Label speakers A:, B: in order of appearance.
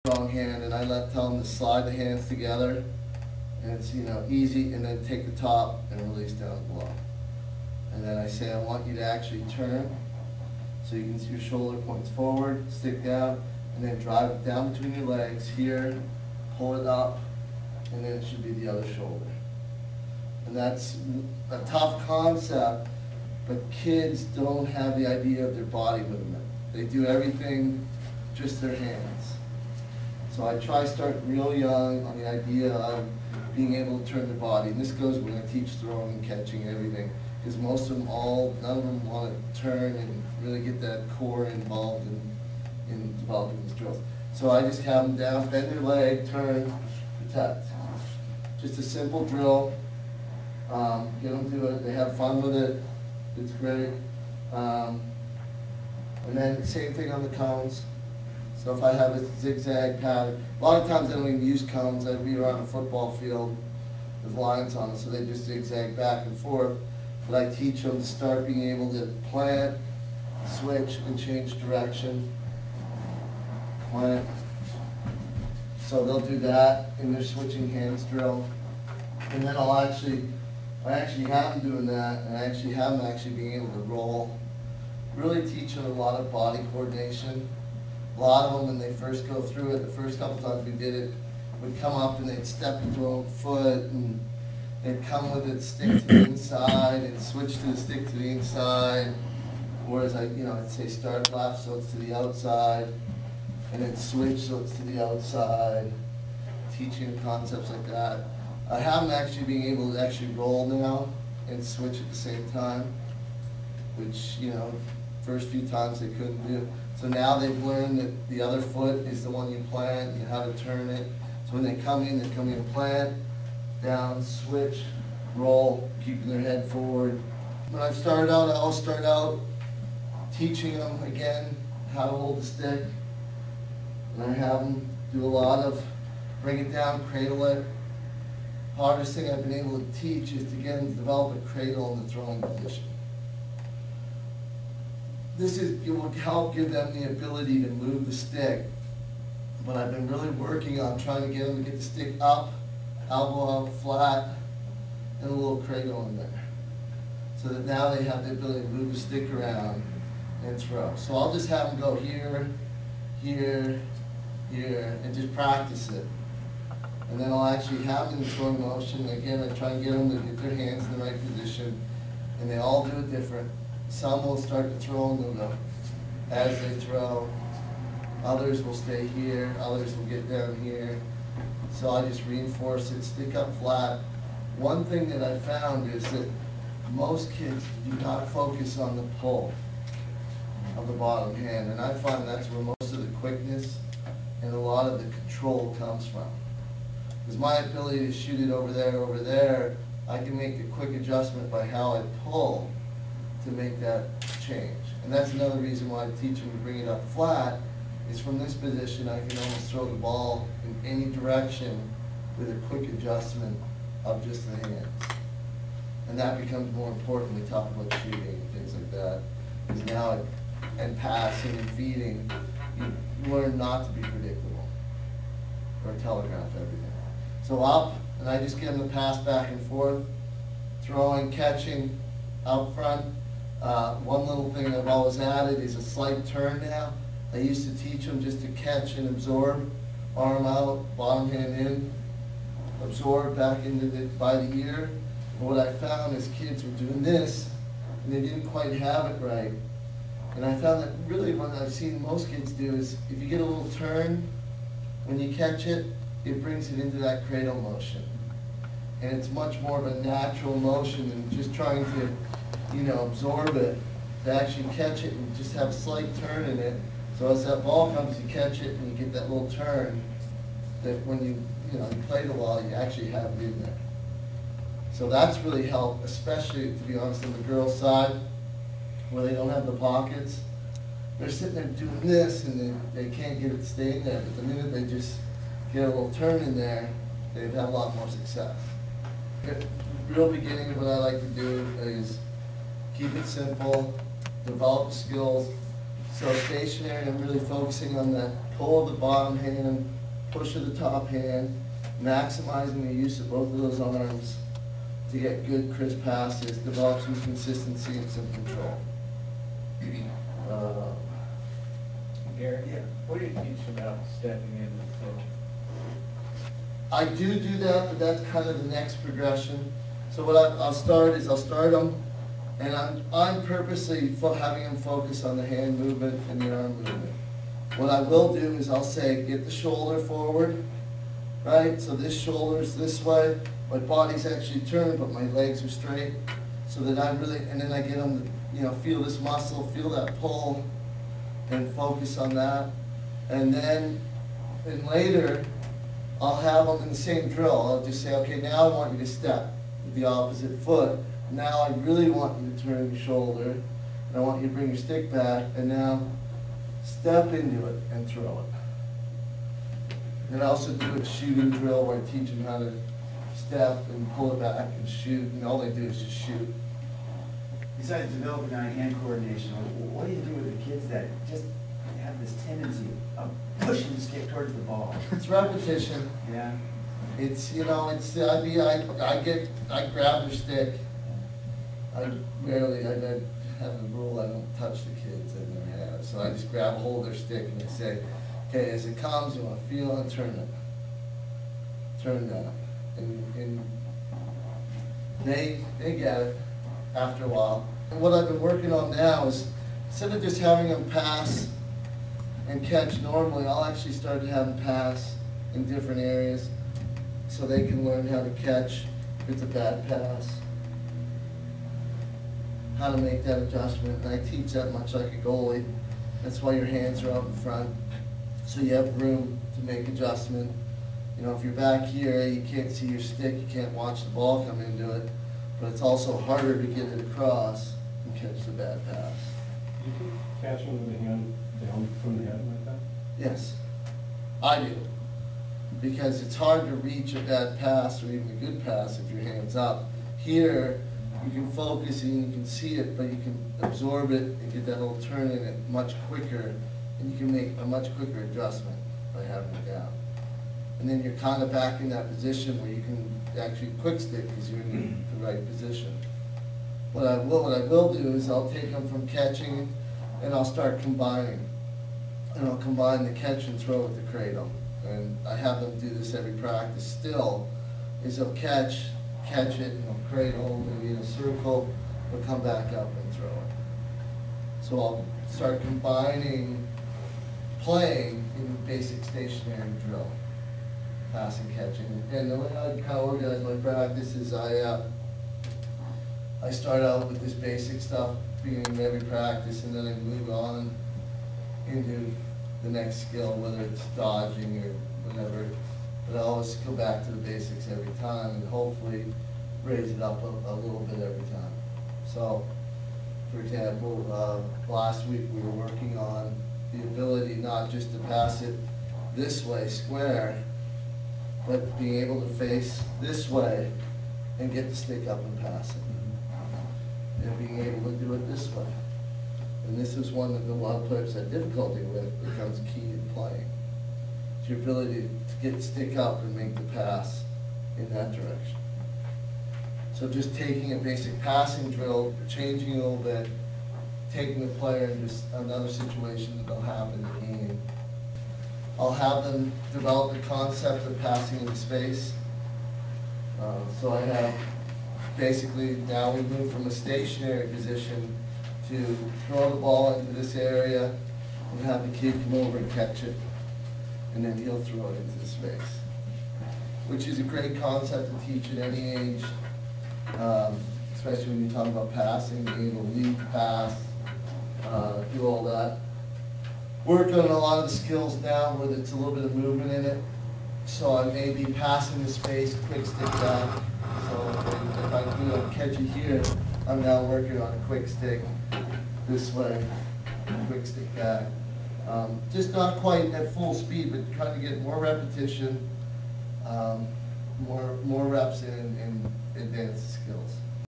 A: strong hand, and I tell them to slide the hands together, and it's easy, and then take the top and release down below. And then I say I want you to actually turn, so you can see your shoulder points forward, stick down, and then drive it down between your legs here, pull it up, and then it should be the other shoulder. And that's a tough concept, but kids don't have the idea of their body movement. They do everything just their hands. So I try to start real young on the idea of being able to turn their body. And this goes when I teach throwing and catching and everything, because most of them none of them want to turn and really get that core involved in developing these drills. So I just have them down, bend their leg, turn, protect. Just a simple drill. Get them to it. They have fun with it. It's great. And then same thing on the cones. So if I have a zigzag pattern, a lot of times I don't even use cones. I'd be around a football field with lines on it, so they just zigzag back and forth. But I teach them to start being able to plant, switch, and change direction. Plant. So they'll do that in their switching hands drill. And then I actually have them doing that, and I actually have them being able to roll. Really teach them a lot of body coordination. A lot of them, when they first go through it, the first couple times we did it, would come up and they'd step into their own foot, and they'd come with it, stick to the inside, and switch to the stick to the inside. Whereas I'd say start left, so it's to the outside, and then switch, so it's to the outside. Teaching concepts like that. I have them being able to roll now and switch at the same time, which, first few times they couldn't do. So now they've learned that the other foot is the one you plant, and how to turn it. So when they come in, plant, down, switch, roll, keeping their head forward. When I started out, I always start out teaching them, again, how to hold the stick. And I have them do a lot of bring it down, cradle it. Hardest thing I've been able to teach is to get them to develop a cradle in the throwing position. It will help give them the ability to move the stick, but I've been really working on trying to get them to get the stick up, elbow out, flat, and a little cradle in there, so that now they have the ability to move the stick around and throw. So I'll just have them go here, here, here, and just practice it. And then I'll actually have them in throwing motion. Again, I try and get them to get their hands in the right position, and they all do it different. Some will start to throw and they'll go as they throw. Others will stay here. Others will get down here. So I just reinforce it, stick up flat. One thing that I found is that most kids do not focus on the pull of the bottom hand, and I find that's where most of the quickness and a lot of the control comes from. Because my ability to shoot it over there, I can make a quick adjustment by how I pull to make that change. And that's another reason why I teach them to bring it up flat, is from this position I can almost throw the ball in any direction with a quick adjustment of just the hands. And that becomes more important when we talk about shooting and things like that. Because now, and passing and feeding, you learn not to be predictable or telegraph everything. So up, and I just get them to pass back and forth, throwing, catching, out front. One little thing I've always added is a slight turn now. I used to teach them just to catch and absorb, arm out, bottom hand in, absorb back into by the ear. But what I found is kids were doing this, and they didn't quite have it right. And I found that really what I've seen most kids do is, if you get a little turn, when you catch it, it brings it into that cradle motion. And it's much more of a natural motion than just trying to, absorb it, to actually catch it and just have a slight turn in it. So as that ball comes, you catch it and you get that little turn that when you played a while, you actually have it in there. So that's really helped, especially, to be honest, on the girls' side, where they don't have the pockets. They're sitting there doing this and they can't get it to stay in there, but the minute they just get a little turn in there, they've had a lot more success. The real beginning of what I like to do is keep it simple, develop skills, So stationary, I'm really focusing on that pull of the bottom hand, push of the top hand, maximizing the use of both of those arms to get good crisp passes, develop some consistency and some control.
B: Gary, what do you teach about stepping in the flow?
A: I do that, but that's kind of the next progression. So what I'll start them, and I'm purposely having them focus on the hand movement and the arm movement. What I will do is I'll say, get the shoulder forward, right? So this shoulder's this way, my body's actually turned, but my legs are straight. So that and then I get them to, feel this muscle, feel that pull, and focus on that. And then later, I'll have them in the same drill. I'll just say, okay, now I want you to step with the opposite foot. Now I really want you to turn your shoulder, and I want you to bring your stick back, and now step into it and throw it. And I also do a shooting drill where I teach them how to step and pull it back and shoot, and all they do is just shoot.
C: Besides developing hand coordination, what do you do with the kids that just have this tendency of pushing the stick towards the ball?
A: It's repetition.
C: Yeah.
A: It's, I grab their stick. I have a rule, I don't touch the kids, I never have. So I just grab hold of their stick and I say, okay, as it comes, you want to feel and turn it. Turn that. And they get it after a while. And what I've been working on now is, instead of just having them pass and catch normally, I'll actually start to have them pass in different areas so they can learn how to catch if it's a bad pass, how to make that adjustment. And I teach that much like a goalie. That's why your hands are out in front, so you have room to make adjustment. If you're back here, you can't see your stick, you can't watch the ball come into it, but it's also harder to get it across and catch the bad pass.
D: Do you keep catching with the hand down from the head like that?
A: Yes, I do. Because it's hard to reach a bad pass or even a good pass if your hand's up. Here, you can focus and you can see it, but you can absorb it and get that little turn in it much quicker, and you can make a much quicker adjustment by having it down. And then you're kind of back in that position where you can actually quick stick because you're in the right position. What I will do is I'll take them from catching and I'll start combining. And I'll combine the catch and throw with the cradle. And I have them do this every practice still, is they'll catch it, and they'll cradle, maybe in a circle, they'll come back up and throw it. So I'll start combining playing in basic stationary drill, passing, catching. And the way I kind of organize my practice is I start out with this basic stuff, beginning of every practice, and then I move on into the next skill, whether it's dodging or whatever. But I always go back to the basics every time and hopefully raise it up a little bit every time. So, for example, last week we were working on the ability not just to pass it this way, square, but being able to face this way and get the stick up and pass it. And being able to do it this way. And this is one that a lot of players have difficulty with, becomes key in playing. It's your ability to get the stick up and make the pass in that direction. So just taking a basic passing drill, changing a little bit, taking the player into another situation that they'll have in the game. I'll have them develop the concept of passing into space. So I have basically, now we move from a stationary position to throw the ball into this area and have the kid come over and catch it, and then he'll throw it into the space, which is a great concept to teach at any age, especially when you talk about passing, being able to lead the pass, do all that. Work on a lot of the skills now where there's a little bit of movement in it, so I may be passing the space, quick stick back. So if I do a catch it here, I'm now working on a quick stick this way, quick stick back. Just not quite at full speed, but trying to get more repetition, more reps in advanced skills.